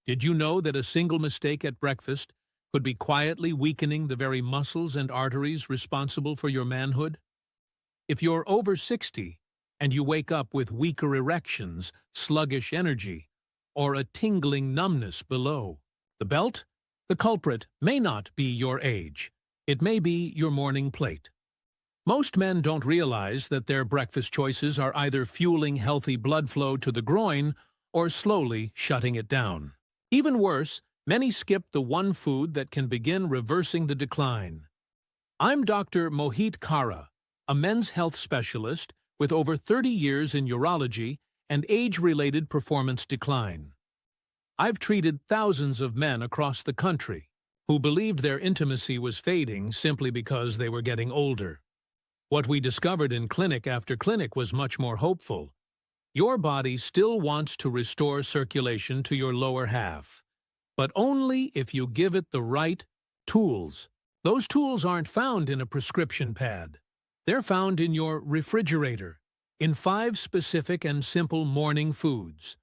Did you know that a single mistake at breakfast could be quietly weakening the very muscles and arteries responsible for your manhood? If you're over 60 and you wake up with weaker erections, sluggish energy, or a tingling numbness below the belt, the culprit may not be your age. It may be your morning plate. Most men don't realize that their breakfast choices are either fueling healthy blood flow to the groin or slowly shutting it down. Even worse, many skip the one food that can begin reversing the decline. I'm Dr. Mohit Kara, a men's health specialist with over 30 years in urology and age-related performance decline. I've treated thousands of men across the country who believed their intimacy was fading simply because they were getting older. What we discovered in clinic after clinic was much more hopeful. Your body still wants to restore circulation to your lower half, but only if you give it the right tools. Those tools aren't found in a prescription pad. They're found in your refrigerator, in 5 specific and simple morning foods.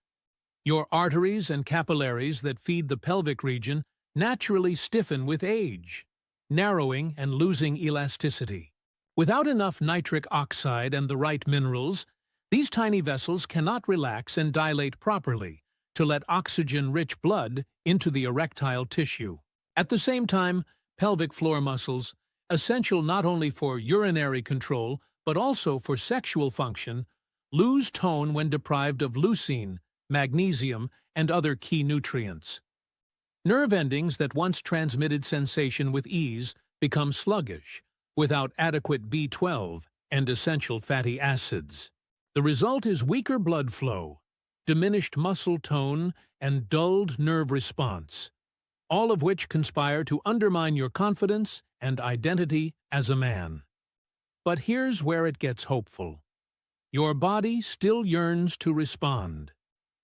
Your arteries and capillaries that feed the pelvic region naturally stiffen with age, narrowing and losing elasticity. Without enough nitric oxide and the right minerals, these tiny vessels cannot relax and dilate properly to let oxygen-rich blood into the erectile tissue. At the same time, pelvic floor muscles, essential not only for urinary control but also for sexual function, lose tone when deprived of leucine, magnesium, and other key nutrients. Nerve endings that once transmitted sensation with ease become sluggish, without adequate B12 and essential fatty acids. The result is weaker blood flow, diminished muscle tone, and dulled nerve response, all of which conspire to undermine your confidence and identity as a man. But here's where it gets hopeful. Your body still yearns to respond.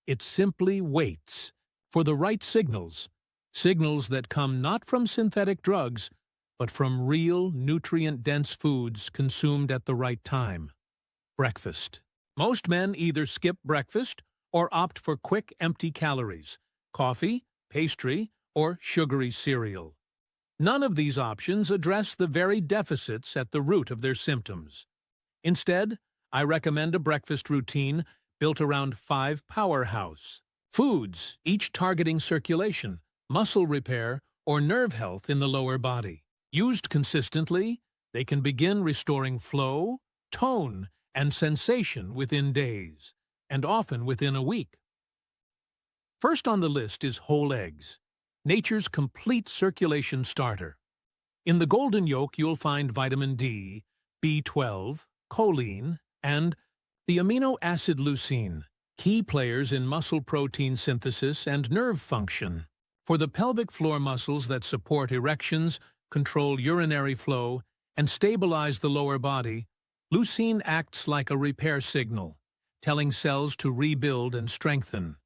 It simply waits for the right signals, signals that come not from synthetic drugs, but from real, nutrient-dense foods consumed at the right time. Breakfast. Most men either skip breakfast or opt for quick, empty calories, coffee, pastry, or sugary cereal. None of these options address the very deficits at the root of their symptoms. Instead, I recommend a breakfast routine built around 5 powerhouse foods, each targeting circulation, muscle repair, or nerve health in the lower body. Used consistently, they can begin restoring flow, tone, and sensation within days, and often within a week. First on the list is whole eggs, nature's complete circulation starter. In the golden yolk you'll find vitamin D, B12, choline, and the amino acid leucine, key players in muscle protein synthesis and nerve function. For the pelvic floor muscles that support erections, control urinary flow, and stabilize the lower body, leucine acts like a repair signal, telling cells to rebuild and strengthen.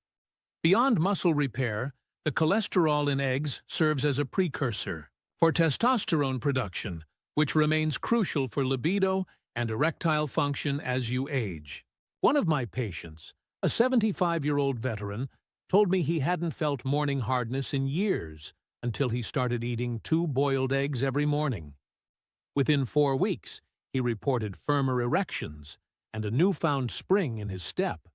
Beyond muscle repair, the cholesterol in eggs serves as a precursor for testosterone production, which remains crucial for libido and erectile function as you age. One of my patients, a 75-year-old veteran, told me he hadn't felt morning hardness in years until he started eating 2 boiled eggs every morning. Within 4 weeks, he reported firmer erections and a newfound spring in his step.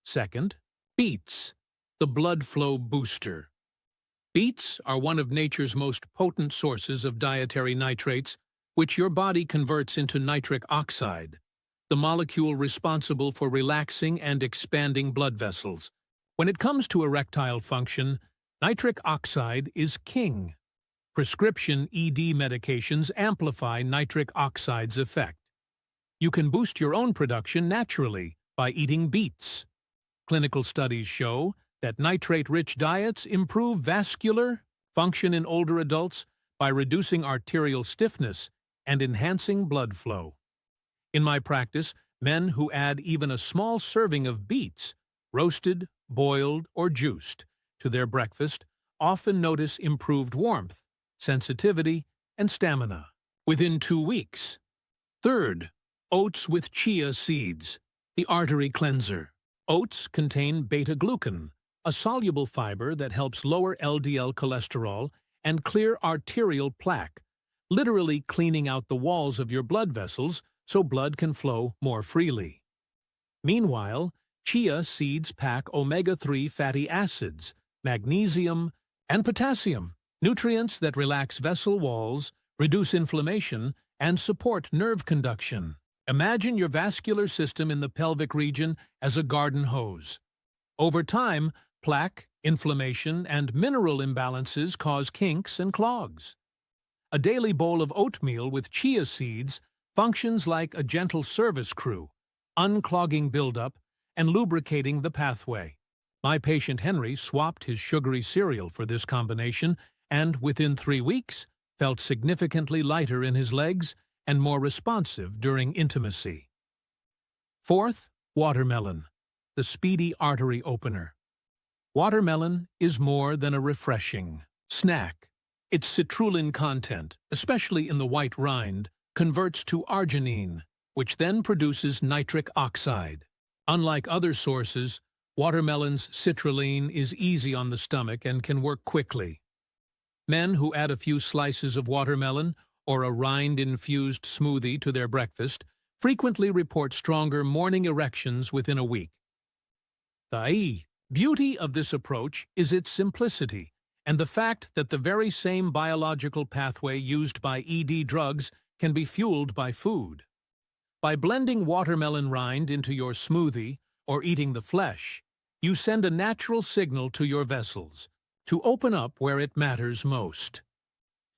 Second, beets, the blood flow booster. Beets are one of nature's most potent sources of dietary nitrates, which your body converts into nitric oxide, the molecule responsible for relaxing and expanding blood vessels. When it comes to erectile function, nitric oxide is king. Prescription ED medications amplify nitric oxide's effect. You can boost your own production naturally by eating beets. Clinical studies show that nitrate-rich diets improve vascular function in older adults by reducing arterial stiffness and enhancing blood flow. In my practice, men who add even a small serving of beets, roasted, boiled, or juiced, to their breakfast often notice improved warmth, sensitivity, and stamina within 2 weeks. Third, oats with chia seeds, the artery cleanser. Oats contain beta-glucan, a soluble fiber that helps lower LDL cholesterol and clear arterial plaque, literally cleaning out the walls of your blood vessels so blood can flow more freely. Meanwhile, chia seeds pack omega-3 fatty acids, magnesium, and potassium, nutrients that relax vessel walls, reduce inflammation, and support nerve conduction. Imagine your vascular system in the pelvic region as a garden hose. Over time, plaque, inflammation, and mineral imbalances cause kinks and clogs. A daily bowl of oatmeal with chia seeds functions like a gentle service crew, unclogging buildup and lubricating the pathway. My patient Henry swapped his sugary cereal for this combination and, within 3 weeks, felt significantly lighter in his legs and more responsive during intimacy. Fourth, watermelon, the speedy artery opener. Watermelon is more than a refreshing snack. Its citrulline content, especially in the white rind, converts to arginine, which then produces nitric oxide. Unlike other sources, watermelon's citrulline is easy on the stomach and can work quickly. Men who add a few slices of watermelon or a rind-infused smoothie to their breakfast frequently report stronger morning erections within a week. The beauty of this approach is its simplicity and the fact that the very same biological pathway used by ED drugs can be fueled by food. By blending watermelon rind into your smoothie or eating the flesh, you send a natural signal to your vessels to open up where it matters most.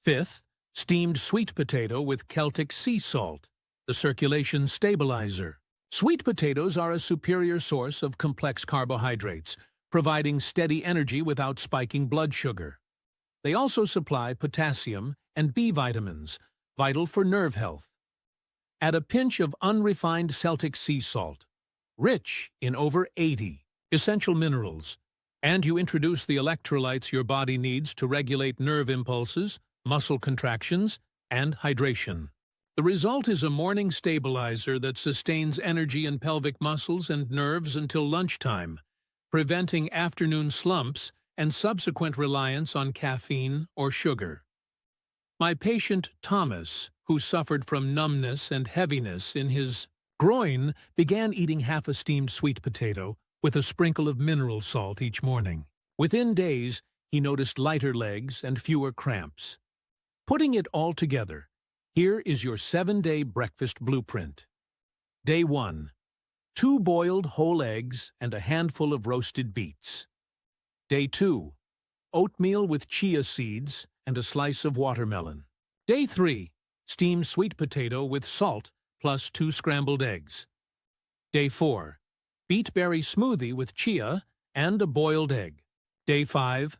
Fifth, steamed sweet potato with Celtic sea salt, the circulation stabilizer. Sweet potatoes are a superior source of complex carbohydrates, providing steady energy without spiking blood sugar. They also supply potassium and B vitamins, vital for nerve health. Add a pinch of unrefined Celtic sea salt, rich in over 80 essential minerals, and you introduce the electrolytes your body needs to regulate nerve impulses, muscle contractions, and hydration. The result is a morning stabilizer that sustains energy in pelvic muscles and nerves until lunchtime, preventing afternoon slumps and subsequent reliance on caffeine or sugar. My patient Thomas, who suffered from numbness and heaviness in his groin, began eating half a steamed sweet potato with a sprinkle of mineral salt each morning. Within days, he noticed lighter legs and fewer cramps. Putting it all together, here is your 7-day breakfast blueprint. Day 1. 2 boiled whole eggs and a handful of roasted beets. Day 2. Oatmeal with chia seeds and a slice of watermelon. Day 3. Steamed sweet potato with salt plus 2 scrambled eggs. Day 4. Beet berry smoothie with chia and a boiled egg. Day 5.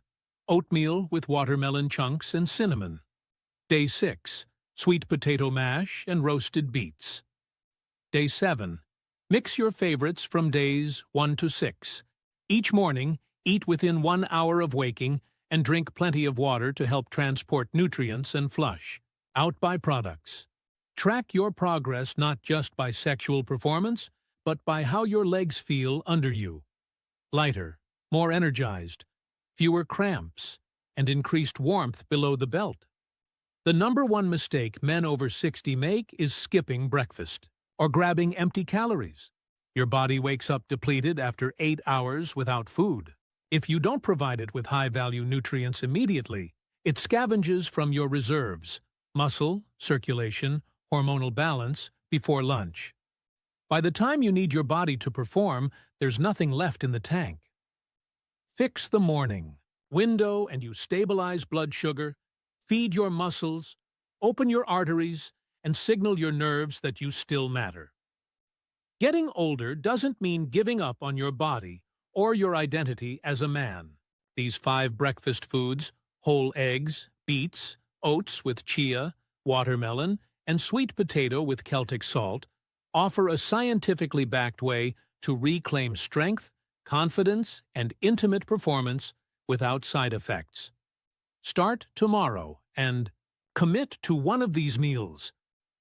Oatmeal with watermelon chunks and cinnamon. Day 6. Sweet potato mash and roasted beets. Day 7. Mix your favorites from days 1 to 6. Each morning, eat within 1 hour of waking and drink plenty of water to help transport nutrients and flush out byproducts. Track your progress not just by sexual performance, but by how your legs feel under you. Lighter, more energized, fewer cramps, and increased warmth below the belt. The #1 mistake men over 60 make is skipping breakfast or grabbing empty calories. Your body wakes up depleted after 8 hours without food. If you don't provide it with high-value nutrients immediately, it scavenges from your reserves, muscle, circulation, hormonal balance, before lunch. By the time you need your body to perform, there's nothing left in the tank. Fix the morning window and you stabilize blood sugar, feed your muscles, open your arteries, and signal your nerves that you still matter. Getting older doesn't mean giving up on your body or your identity as a man. These 5 breakfast foods, whole eggs, beets, oats with chia, watermelon, and sweet potato with Celtic salt, offer a scientifically backed way to reclaim strength, confidence, and intimate performance without side effects. Start tomorrow and commit to one of these meals.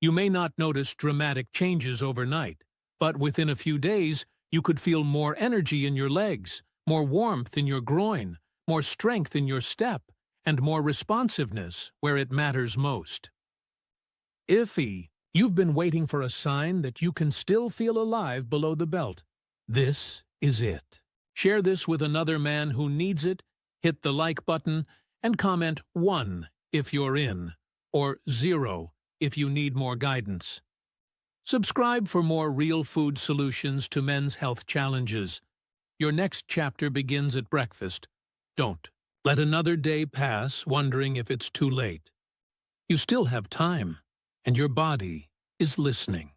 You may not notice dramatic changes overnight, but within a few days, you could feel more energy in your legs, more warmth in your groin, more strength in your step, and more responsiveness where it matters most. Iffy, you've been waiting for a sign that you can still feel alive below the belt. This is it. Share this with another man who needs it, hit the like button, and comment 1 if you're in, or 0 if you need more guidance. Subscribe for more real food solutions to men's health challenges. Your next chapter begins at breakfast. Don't let another day pass wondering if it's too late. You still have time, and your body is listening.